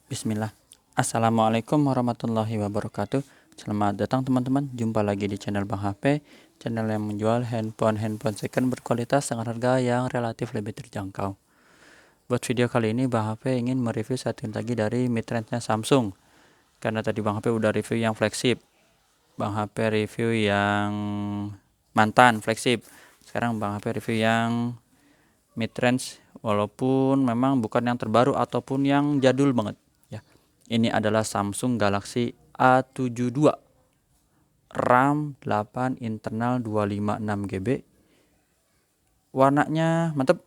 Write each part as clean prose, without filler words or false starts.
Bismillah. Assalamualaikum warahmatullahi wabarakatuh. Selamat datang teman-teman. Jumpa lagi di channel Bang HP, channel yang menjual handphone second berkualitas dengan harga yang relatif lebih terjangkau. Buat video kali ini Bang HP ingin mereview satu lagi dari mid-range-nya Samsung. Karena tadi Bang HP udah review yang flagship, Bang HP review yang mantan flagship. Sekarang Bang HP review yang mid-range, walaupun memang bukan yang terbaru ataupun yang jadul banget. Ini adalah Samsung Galaxy A72, RAM 8, internal 256 GB. Warnanya mantap,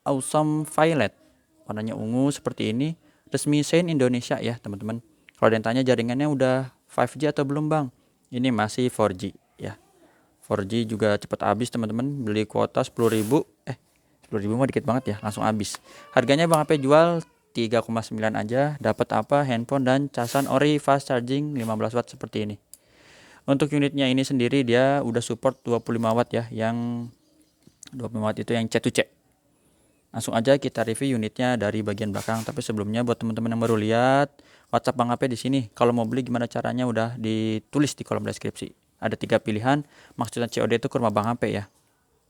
awesome violet. Warnanya ungu seperti ini. Resmi Sein Indonesia ya teman-teman. Kalau ada yang tanya jaringannya udah 5G atau belum Bang? Ini masih 4G ya. 4G juga cepat habis teman-teman. Beli kuota 10.000, 10.000 mah dikit banget ya, langsung habis. Harganya Bang HP jual 3,9 aja, dapat apa? Handphone dan casan ori fast charging 15 watt seperti ini. Untuk unitnya ini sendiri dia udah support 25 watt ya, yang 25 watt itu yang C2C. Langsung aja kita review unitnya dari bagian belakang. Tapi sebelumnya buat teman-teman yang baru lihat, WhatsApp Bang HP di sini. Kalau mau beli gimana caranya udah ditulis di kolom deskripsi. Ada 3 pilihan, maksudnya COD itu ke rumah Bang HP ya,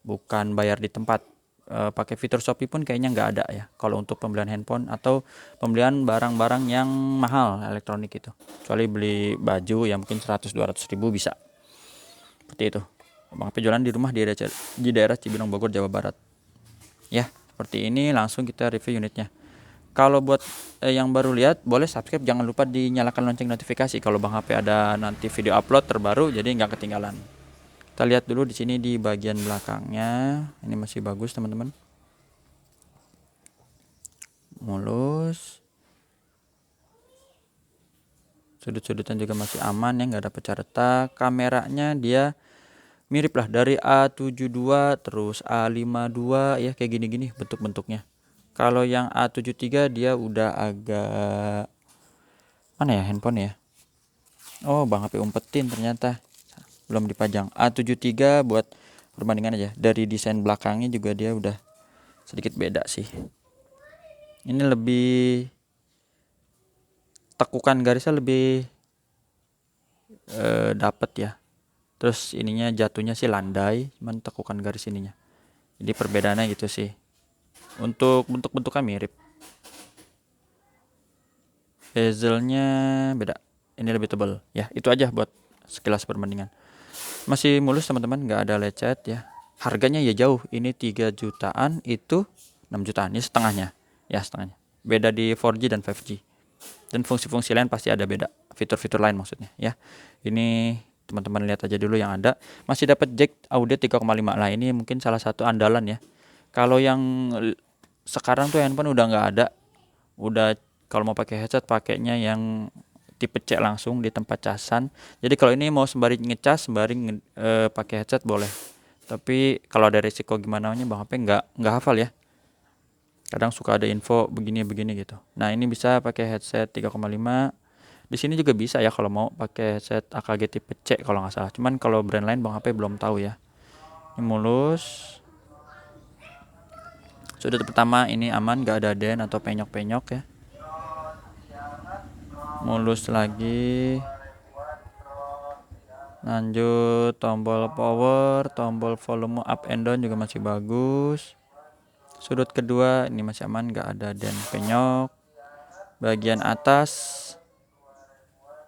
bukan bayar di tempat. Pakai fitur Shopee pun kayaknya nggak ada ya kalau untuk pembelian handphone atau pembelian barang-barang yang mahal elektronik itu, kecuali beli baju yang mungkin 100-200 ribu bisa seperti itu. Bang HP jualan di rumah di daerah Cibinong, Bogor, Jawa Barat ya. Seperti ini, langsung kita review unitnya. Kalau buat yang baru lihat, boleh subscribe, jangan lupa dinyalakan lonceng notifikasi kalau Bang HP ada nanti video upload terbaru, jadi nggak ketinggalan. Kita lihat dulu di sini di bagian belakangnya. Ini masih bagus teman-teman, mulus. Sudut-sudutnya juga masih aman ya, nggak ada pecah retak. Kameranya dia mirip lah dari A72 terus A52 ya, kayak gini-gini bentuk-bentuknya. Kalau yang A73 dia udah agak mana ya handphone ya. Oh, Bang HP umpetin ternyata belum dipajang. A73 buat perbandingan aja, dari desain belakangnya juga dia udah sedikit beda sih. Ini lebih tekukan garisnya lebih dapet ya. Terus ininya jatuhnya sih landai, cuman tekukan garis ininya. Jadi perbedaannya gitu sih. Untuk bentuk-bentuknya mirip. Bezelnya beda. Ini lebih tebal. Ya, itu aja buat sekilas perbandingan. Masih mulus teman-teman, nggak ada lecet ya. Harganya ya jauh. Ini 3 jutaan, itu 6 jutaan. Ini setengahnya. Ya, setengahnya. Beda di 4G dan 5G. Dan fungsi-fungsi lain pasti ada beda. Fitur-fitur lain maksudnya ya. Ini teman-teman lihat aja dulu yang ada. Masih dapat jack audio 3,5 lah. Ini mungkin salah satu andalan ya. Kalau yang sekarang tuh handphone udah nggak ada. Udah kalau mau pakai headset pakainya yang tipe C langsung di tempat casan. Jadi kalau ini mau sembari ngecas, sembari pakai headset boleh. Tapi kalau ada risiko gimana nya Bang HP nggak hafal ya. Kadang suka ada info begini-begini gitu. Nah, ini bisa pakai headset 3,5. Di sini juga bisa ya kalau mau pakai headset AKG tipe C kalau nggak salah. Cuman kalau brand lain Bang HP belum tahu ya. Ini mulus. Sudut pertama ini aman, nggak ada den atau penyok-penyok ya. Mulus lagi. Lanjut, tombol power, tombol volume up and down juga masih bagus. Sudut kedua ini masih aman, nggak ada den penyok. Bagian atas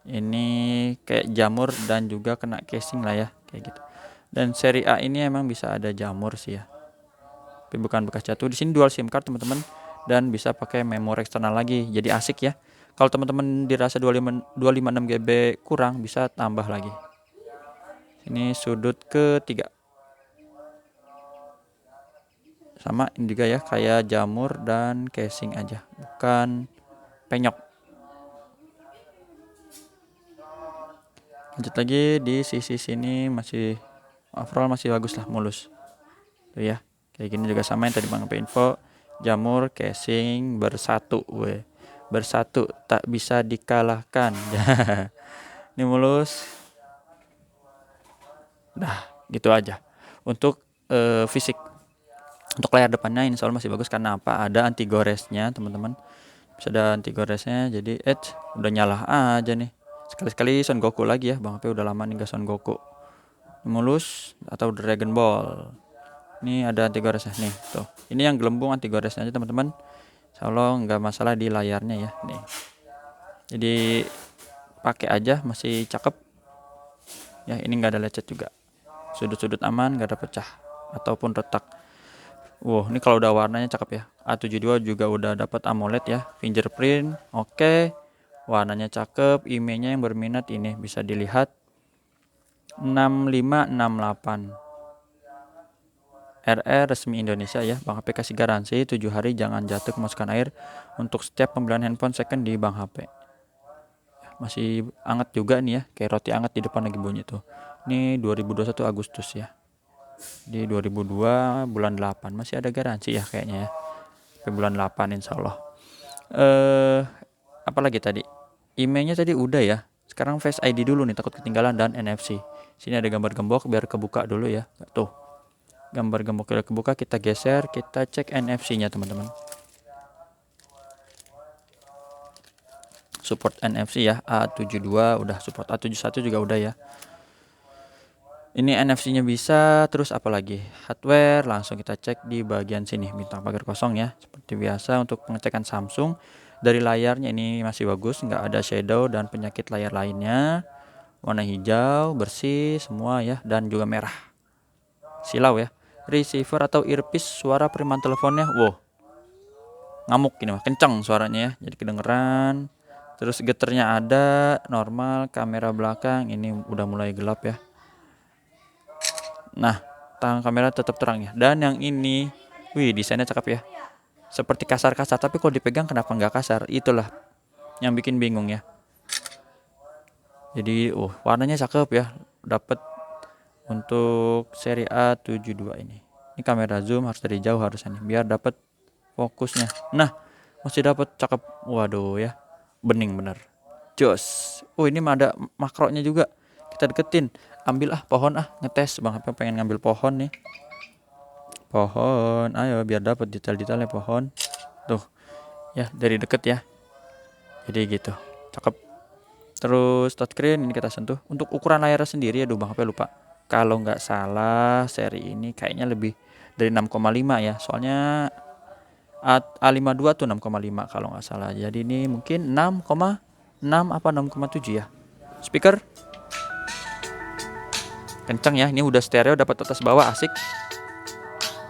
ini kayak jamur dan juga kena casing lah ya, kayak gitu. Dan seri A ini emang bisa ada jamur sih ya, tapi bukan bekas jatuh. Di sini dual SIM card teman-teman, dan bisa pakai memori eksternal lagi, jadi asik ya. Kalau teman-teman dirasa 256 GB kurang, bisa tambah lagi. Ini sudut ketiga. Sama ini juga ya, kayak jamur dan casing aja, bukan penyok. Lanjut lagi di sisi sini, masih overall masih bagus lah, mulus. Tuh ya, kayak gini juga sama yang tadi Bang info. Jamur, casing bersatu, bersatu tak bisa dikalahkan. Ini mulus. Nah, gitu aja. Untuk fisik, untuk layar depannya insya Allah masih bagus karena apa? Ada anti goresnya teman-teman. ada anti goresnya. Jadi udah nyala aja nih. Sekali-sekali Son Goku lagi ya. Bang HP udah lama nih gak Son Goku. Mulus atau Dragon Ball. Ini ada anti goresnya nih tuh. Ini yang gelembung anti goresnya aja teman-teman. Insyaallah nggak masalah di layarnya ya nih. Jadi pakai aja, masih cakep ya. Ini nggak ada lecet juga, sudut-sudut aman, nggak ada pecah ataupun retak. Wow, ini kalau udah warnanya cakep ya. A72 juga udah dapat AMOLED ya, fingerprint oke. Warnanya cakep, IMEI-nya yang berminat ini bisa dilihat 6568 RE resmi Indonesia ya. Bang HP kasih garansi 7 hari jangan jatuh kemasukan air untuk setiap pembelian handphone second di Bang HP. Masih anget juga nih ya, kayak roti anget di depan lagi bunyi tuh. Ini 2021 Agustus ya. Di 2002 bulan 8 masih ada garansi ya kayaknya ya. Sampai bulan 8 insyaallah. Apalagi tadi? IMEI-nya tadi udah ya. Sekarang Face ID dulu nih, takut ketinggalan, dan NFC. Sini ada gambar gembok biar kebuka dulu ya. Tuh. Gambar gembok udah kebuka, kita geser, kita cek NFC-nya teman-teman. Support NFC ya, A72 udah support, A71 juga udah ya. Ini NFC-nya bisa, terus apalagi? Hardware langsung kita cek di bagian sini, bintang pagar kosong ya. Seperti biasa untuk pengecekan Samsung. Dari layarnya ini masih bagus, nggak ada shadow dan penyakit layar lainnya. Warna hijau, bersih semua ya, dan juga merah. Silau ya. Receiver atau earpiece, suara periman teleponnya, wow, ngamuk ini mah, kencang suaranya ya, jadi kedengeran. Terus geternya ada, normal. Kamera belakang ini udah mulai gelap ya. Nah, tangan kamera tetap terang ya. Dan yang ini, wih, desainnya cakep ya. Seperti kasar-kasar, tapi kalau dipegang kenapa nggak kasar? Itulah yang bikin bingung ya. Jadi, warnanya cakep ya. Dapat untuk seri A72 ini. Ini kamera zoom harus dari jauh harusnya nih, biar dapat fokusnya. Nah, masih dapat cakep. Waduh ya. Bening bener. Jos. Ini mah ada makronya juga. Kita deketin. Ambil pohon ngetes. Bang apa pengen ngambil pohon nih. Pohon. Ayo biar dapat detail-detailnya pohon. Tuh. Ya, dari deket ya. Jadi gitu. Cakep. Terus touchscreen ini kita sentuh. Untuk ukuran layar sendiri, aduh Bang apa lupa. Kalau nggak salah seri ini kayaknya lebih dari 6,5 ya. Soalnya A52 tuh 6,5 kalau nggak salah. Jadi ini mungkin 6,6 apa 6,7 ya. Speaker kencang ya. Ini udah stereo, dapat atas bawah, asik.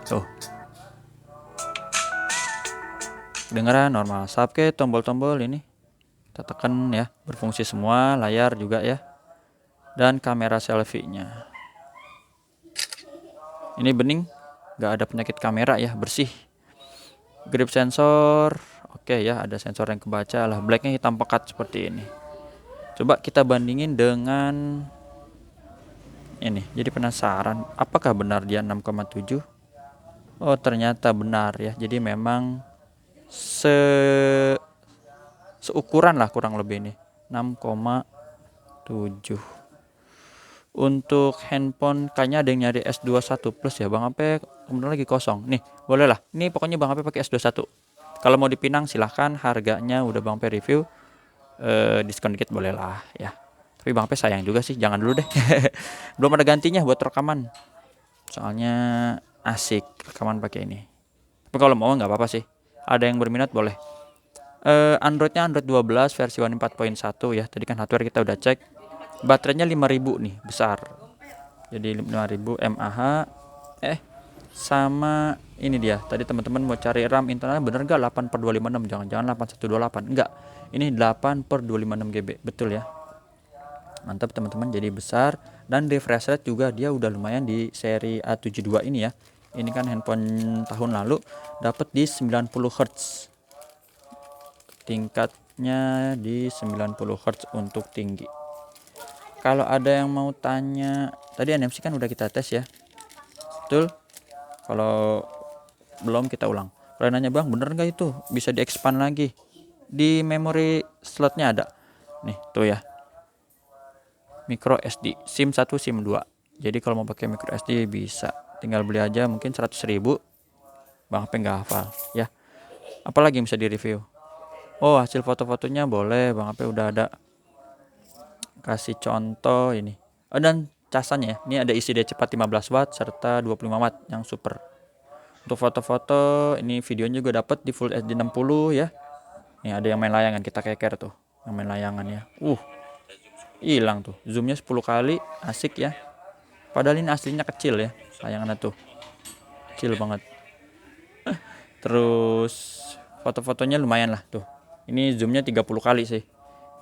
Tuh. Kedengeran normal. Subke, tombol-tombol ini kita tekan ya, berfungsi semua. Layar juga ya. Dan kamera selfie-nya. Ini bening, nggak ada penyakit kamera ya, bersih. Grip sensor, oke ya, ada sensor yang kebaca lah. Blacknya hitam pekat seperti ini. Coba kita bandingin dengan ini. Jadi penasaran, apakah benar dia 6,7? Oh ternyata benar ya. Jadi memang seukuran lah kurang lebih ini, 6,7. Untuk handphone kayaknya ada yang nyari S21 Plus ya Bang Ape, kemudian lagi kosong. Nih, boleh lah. Ini pokoknya Bang Ape pakai S21. Kalau mau dipinang silahkan, harganya udah Bang Ape review. Diskon dikit boleh lah ya. Tapi Bang Ape sayang juga sih, jangan dulu deh. Belum ada gantinya buat rekaman. Soalnya asik rekaman pakai ini. Tapi kalau mau nggak apa-apa sih. Ada yang berminat boleh. Androidnya Android 12 versi One 4.1 ya. Tadi kan hardware kita udah cek. Baterainya 5000 nih, besar. Jadi 5000 mAh. Sama ini dia. Tadi teman-teman mau cari RAM internal bener gak 8/256? Jangan-jangan 8128. Enggak. Ini 8/256 GB. Betul ya. Mantap teman-teman, jadi besar. Dan refresh rate juga dia udah lumayan di seri A72 ini ya. Ini kan handphone tahun lalu, dapat di 90 Hz. Tingkatnya di 90 Hz untuk tinggi. Kalau ada yang mau tanya, tadi NFC kan udah kita tes ya. Betul? Kalau belum kita ulang. Kalau nanya Bang, bener nggak itu bisa di-expand lagi? Di memori slotnya ada. Nih, tuh ya. Micro SD, SIM 1, SIM 2. Jadi kalau mau pakai micro SD bisa. Tinggal beli aja mungkin 100.000. Bang apa nggak hafal ya. Apalagi yang bisa di-review? Oh, hasil foto-fotonya boleh Bang Ape udah ada kasih contoh ini. Oh, dan casannya ya. Ini ada isi daya cepat 15 watt serta 25 watt yang super. Untuk foto-foto ini videonya juga dapat di Full HD 60 ya. Nih ada yang main layangan, kita keker tuh. Yang main layangan ya. Hilang tuh. Zoomnya 10 kali, asik ya. Padahal ini aslinya kecil ya. Layangannya tuh. Kecil banget. Terus foto-fotonya lumayan lah tuh. Ini zoomnya 30 kali sih.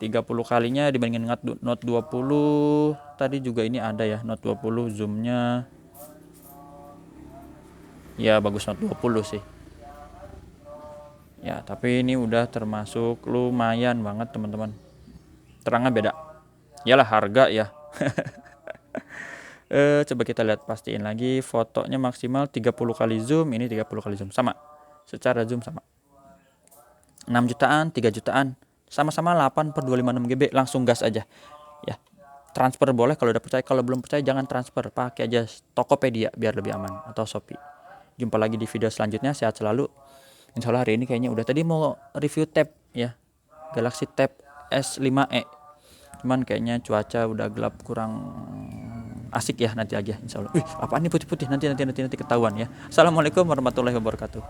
30 kalinya dibandingin Note 20 tadi juga ini ada ya. Note 20 zoomnya ya bagus Note 20 sih. Ya, tapi ini udah termasuk lumayan banget teman-teman. Terangnya beda. Yalah harga ya. Coba kita lihat pastiin lagi fotonya maksimal 30 kali zoom, ini 30 kali zoom sama. Secara zoom sama. 6 jutaan, 3 jutaan. Sama-sama 8/256 GB, langsung gas aja. Ya. Transfer boleh kalau udah percaya, kalau belum percaya jangan transfer, pakai aja Tokopedia biar lebih aman atau Shopee. Jumpa lagi di video selanjutnya, sehat selalu. Insya Allah hari ini kayaknya udah, tadi mau review tab ya, Galaxy Tab S5e. Cuman kayaknya cuaca udah gelap, kurang asik ya, nanti aja insya Allah. Apaan nih putih-putih, nanti ketahuan ya. Assalamualaikum warahmatullahi wabarakatuh.